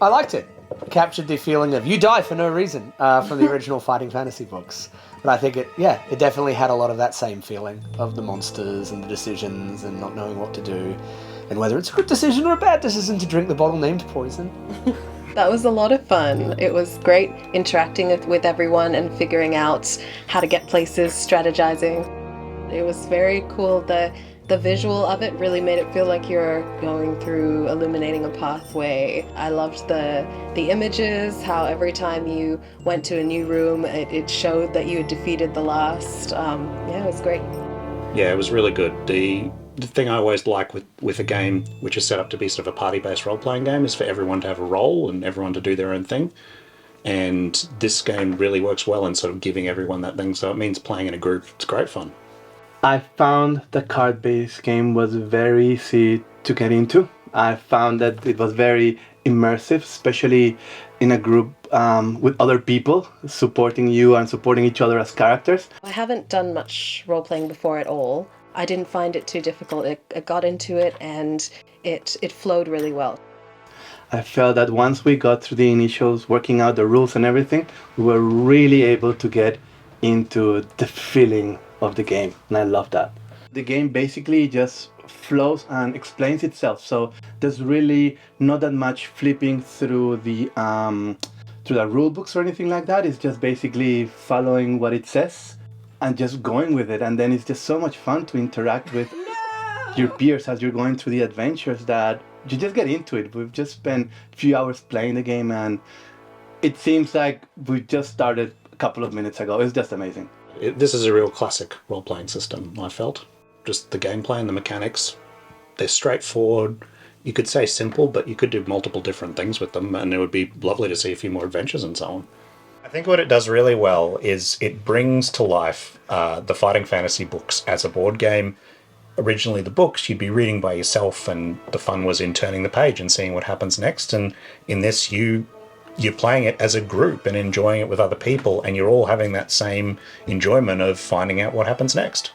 I liked it. Captured the feeling of you die for no reason from the original Fighting Fantasy books. But I think it definitely had a lot of that same feeling of the monsters and the decisions and not knowing what to do. And whether it's a good decision or a bad decision to drink the bottle named poison. That was a lot of fun. It was great interacting with everyone and figuring out how to get places, strategizing. It was very cool. The visual of it really made it feel like you're going through illuminating a pathway. I loved the images, how every time you went to a new room, it showed that you had defeated the last. It was great. Yeah, it was really good. The thing I always like with a game which is set up to be sort of a party-based role-playing game is for everyone to have a role and everyone to do their own thing. And this game really works well in sort of giving everyone that thing, so it means playing in a group. It's great fun. I found the card-based game was very easy to get into. I found that it was very immersive, especially in a group with other people supporting you and supporting each other as characters. I haven't done much role-playing before at all. I didn't find it too difficult. I got into it and it flowed really well. I felt that once we got through the initials, working out the rules and everything, we were really able to get into the feeling of the game, and I love that. The game basically just flows and explains itself, so there's really not that much flipping through the rule books or anything like that. It's just basically following what it says and just going with it, and then it's just so much fun to interact with your peers as you're going through the adventures that you just get into it. We've just spent a few hours playing the game and it seems like we just started a couple of minutes ago. It's just amazing. This is a real classic role-playing system, I felt. Just the gameplay and the mechanics, they're straightforward. You could say simple, but you could do multiple different things with them, and it would be lovely to see a few more adventures and so on. I think what it does really well is it brings to life the Fighting Fantasy books as a board game. Originally, the books you'd be reading by yourself, and the fun was in turning the page and seeing what happens next. And in this, you're playing it as a group and enjoying it with other people, and you're all having that same enjoyment of finding out what happens next.